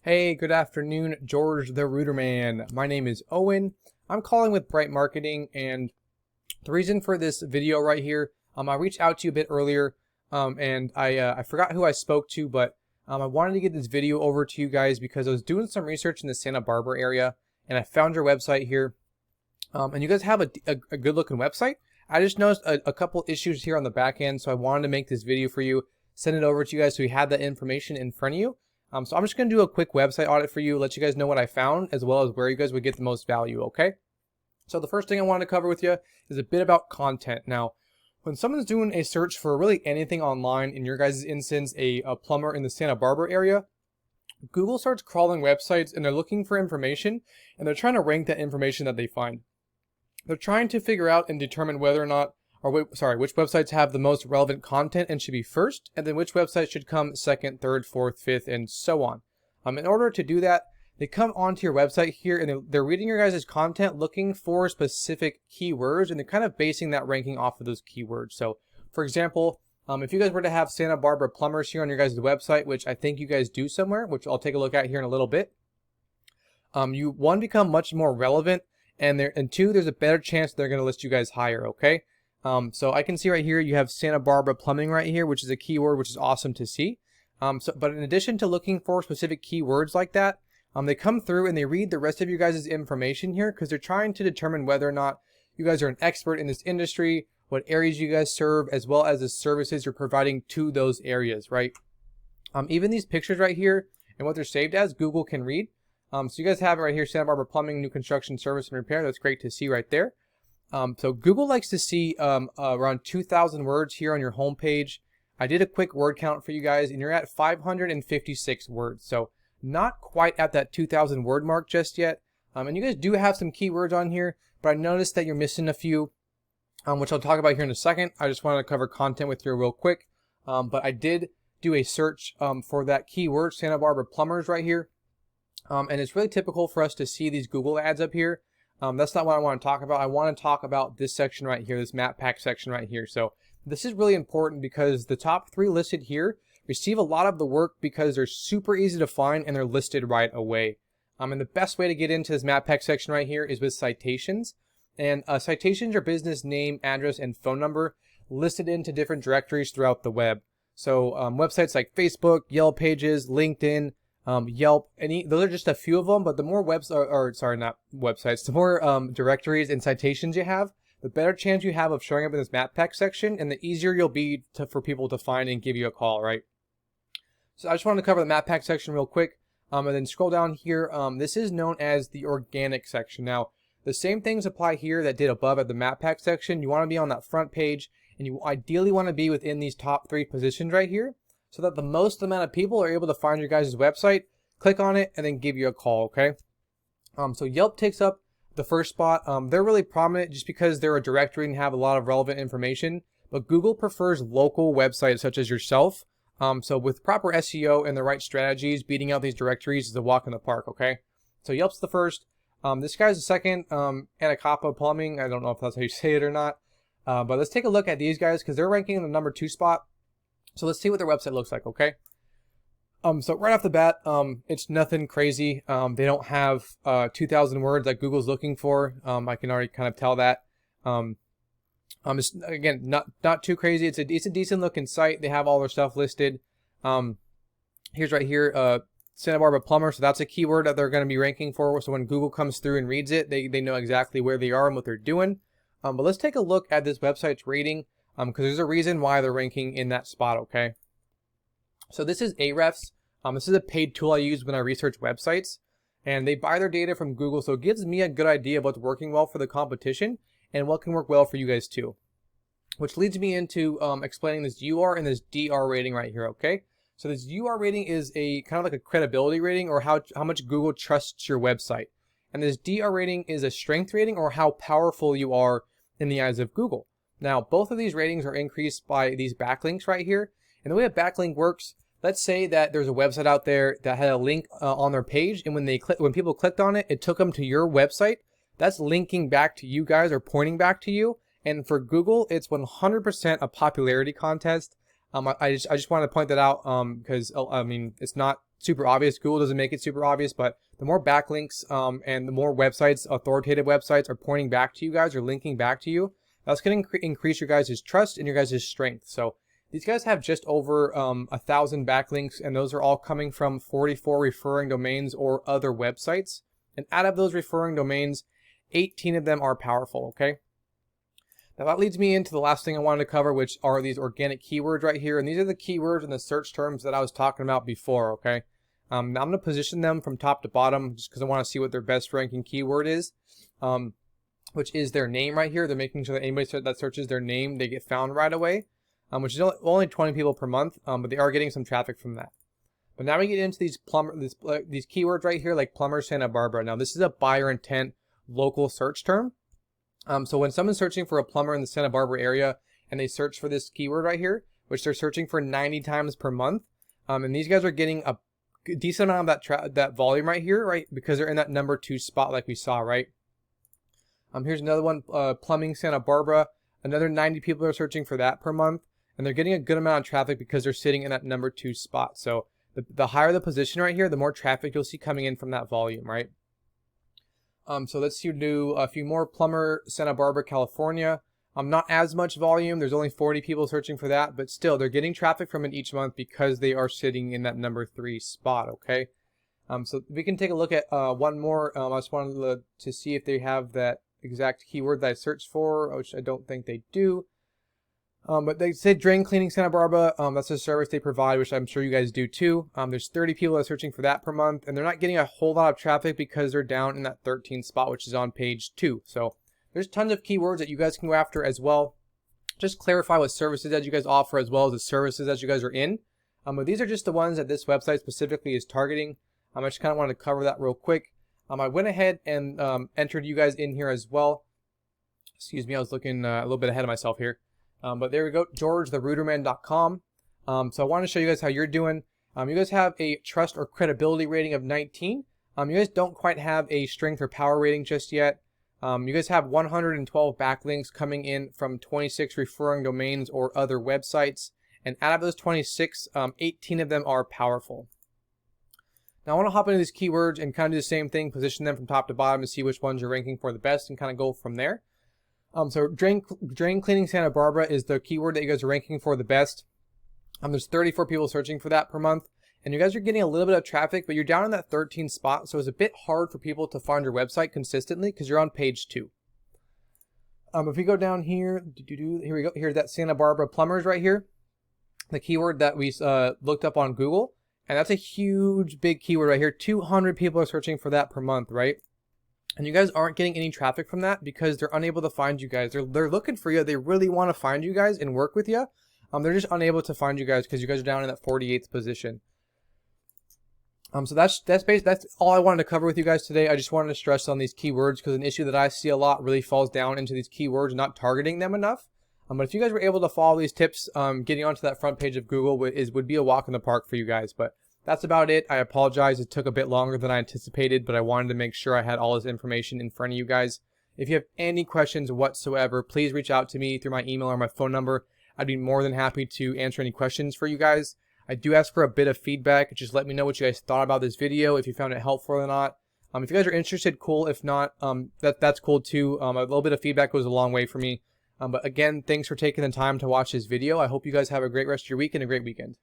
Hey, good afternoon, George the Router Man. My name is Owen. I'm calling with Bright Marketing, and the reason for this video right here, I reached out to you a bit earlier, and I forgot who I spoke to, but I wanted to get this video over to you guys because I was doing some research in the Santa Barbara area, and I found your website here, and you guys have a good looking website. I just noticed a couple issues here on the back end, so I wanted to make this video for you, send it over to you guys so you had that information in front of you. So I'm just going to do a quick website audit for you, let you guys know what I found, as well as where you guys would get the most value, okay? So the first thing I wanted to cover with you is a bit about content. Now, when someone's doing a search for really anything online, in your guys' instance, a plumber in the Santa Barbara area, Google starts crawling websites and they're looking for information, and they're trying to rank that information that they find. They're trying to figure out and determine whether or not, which websites have the most relevant content and should be first, and then which websites should come second, third, fourth, fifth, and so on. In order to do that, they come onto your website here and they're reading your guys' content, looking for specific keywords, and they're kind of basing that ranking off of those keywords. So, for example, if you guys were to have Santa Barbara plumbers here on your guys' website, which I think you guys do somewhere, which I'll take a look at here in a little bit, you one, become much more relevant, and two, there's a better chance they're going to list you guys higher, okay? So I can see right here you have Santa Barbara plumbing right here, which is a keyword, which is awesome to see. But in addition to looking for specific keywords like that, they come through and they read the rest of you guys' information here because they're trying to determine whether or not you guys are an expert in this industry, what areas you guys serve, as well as the services you're providing to those areas, right? Even these pictures right here and what they're saved as, Google can read. So you guys have it right here, Santa Barbara plumbing, new construction, service, and repair. That's great to see right there. So Google likes to see around 2,000 words here on your homepage. I did a quick word count for you guys, and you're at 556 words. So not quite at that 2,000 word mark just yet. And you guys do have some keywords on here, but I noticed that you're missing a few, which I'll talk about here in a second. I just wanted to cover content with you real quick. But I did do a search for that keyword, Santa Barbara plumbers right here. And it's really typical for us to see these Google ads up here. That's not what I want to talk about. I want to talk about this section right here, this map pack section right here. So this is really important because the top three listed here receive a lot of the work because they're super easy to find and they're listed right away. And the best way to get into this map pack section right here is with citations. And citations are business name, address, and phone number listed into different directories throughout the web. So websites like Facebook, Yelp pages, LinkedIn, Yelp, those are just a few of them, but the more the more directories and citations you have, the better chance you have of showing up in this map pack section, and the easier you'll be for people to find and give you a call, right? So I just wanted to cover the map pack section real quick, and then scroll down here. This is known as the organic section. Now, the same things apply here that did above at the map pack section. You want to be on that front page, and you ideally want to be within these top three positions right here, so that the most amount of people are able to find your guys' website, click on it, and then give you a call, okay? So Yelp takes up the first spot. They're really prominent just because they're a directory and have a lot of relevant information, but Google prefers local websites such as yourself. So with proper SEO and the right strategies, beating out these directories is a walk in the park, okay? So Yelp's the first. This guy's the second, Anacapa Plumbing. I don't know if that's how you say it or not. But let's take a look at these guys because they're ranking in the number 2 spot. So let's see what their website looks like, okay? So right off the bat, it's nothing crazy. They don't have 2,000 words that Google's looking for. I can already kind of tell that. It's, again, not too crazy. It's a decent looking site. They have all their stuff listed. Here's right here, Santa Barbara plumber. So that's a keyword that they're going to be ranking for. So when Google comes through and reads it, they know exactly where they are and what they're doing. But let's take a look at this website's rating. Because there's a reason why they're ranking in that spot, okay? So this is Ahrefs. This is a paid tool I use when I research websites, and they buy their data from Google, so it gives me a good idea of what's working well for the competition and what can work well for you guys too. Which leads me into explaining this UR and this DR rating right here, okay? So this UR rating is a kind of like a credibility rating, or how much Google trusts your website. And this DR rating is a strength rating, or how powerful you are in the eyes of Google. Now, both of these ratings are increased by these backlinks right here. And the way a backlink works, let's say that there's a website out there that had a link on their page, and when people clicked on it, it took them to your website. That's linking back to you guys, or pointing back to you. And for Google, it's 100% a popularity contest. I just wanted to point that out because I mean, it's not super obvious. Google doesn't make it super obvious, but the more backlinks and the more websites, authoritative websites are pointing back to you guys or linking back to you, that's going to increase your guys' trust and your guys' strength. So these guys have just over 1,000 backlinks, and those are all coming from 44 referring domains or other websites. And out of those referring domains, 18 of them are powerful, okay? Now that leads me into the last thing I wanted to cover, which are these organic keywords right here. And these are the keywords and the search terms that I was talking about before, okay? Now I'm going to position them from top to bottom just because I want to see what their best ranking keyword is. Which is their name right here. They're making sure that anybody that searches their name, they get found right away, which is only 20 people per month, but they are getting some traffic from that. But now we get into these these keywords right here, like plumber Santa Barbara. Now this is a buyer intent local search term. So when someone's searching for a plumber in the Santa Barbara area and they search for this keyword right here, which they're searching for 90 times per month, and these guys are getting a decent amount of that volume right here, right? Because they're in that number 2 spot like we saw, right? Here's another one, plumbing Santa Barbara. Another 90 people are searching for that per month, and they're getting a good amount of traffic because they're sitting in that number 2 spot. So the higher the position right here, the more traffic you'll see coming in from that volume, right? So let's do a few more. Plumber Santa Barbara, California. Not as much volume. There's only 40 people searching for that, but still they're getting traffic from it each month because they are sitting in that number 3 spot, okay? So we can take a look at one more. I just wanted to see if they have that exact keyword that I searched for, which I don't think they do. But they say drain cleaning Santa Barbara. That's a service they provide, which I'm sure you guys do too. There's 30 people that are searching for that per month, and they're not getting a whole lot of traffic because they're down in that 13 spot, which is on page 2. So there's tons of keywords that you guys can go after as well. Just clarify what services that you guys offer as well as the services that you guys are in. But these are just the ones that this website specifically is targeting. I just kind of wanted to cover that real quick. I went ahead and entered you guys in here as well. Excuse me, I was looking a little bit ahead of myself here. But there we go, georgetherooterman.com. So I want to show you guys how you're doing. You guys have a trust or credibility rating of 19. You guys don't quite have a strength or power rating just yet. You guys have 112 backlinks coming in from 26 referring domains or other websites. And out of those 26, 18 of them are powerful. Now I want to hop into these keywords and kind of do the same thing, position them from top to bottom to see which ones you're ranking for the best and kind of go from there. So drain cleaning Santa Barbara is the keyword that you guys are ranking for the best. There's 34 people searching for that per month, and you guys are getting a little bit of traffic, but you're down in that 13 spot, so it's a bit hard for people to find your website consistently because you're on page 2. If we go down here, here we go. Here's that Santa Barbara plumbers right here, the keyword that we looked up on Google. And that's a huge, big keyword right here. 200 people are searching for that per month, right? And you guys aren't getting any traffic from that because they're unable to find you guys. They're looking for you. They really want to find you guys and work with you. They're just unable to find you guys because you guys are down in that 48th position. So that's all I wanted to cover with you guys today. I just wanted to stress on these keywords because an issue that I see a lot really falls down into these keywords, not targeting them enough. But if you guys were able to follow these tips, getting onto that front page of Google would be a walk in the park for you guys. But that's about it. I apologize. It took a bit longer than I anticipated, but I wanted to make sure I had all this information in front of you guys. If you have any questions whatsoever, please reach out to me through my email or my phone number. I'd be more than happy to answer any questions for you guys. I do ask for a bit of feedback. Just let me know what you guys thought about this video, if you found it helpful or not. If you guys are interested, cool. If not, that's cool too. A little bit of feedback goes a long way for me. But again, thanks for taking the time to watch this video. I hope you guys have a great rest of your week and a great weekend.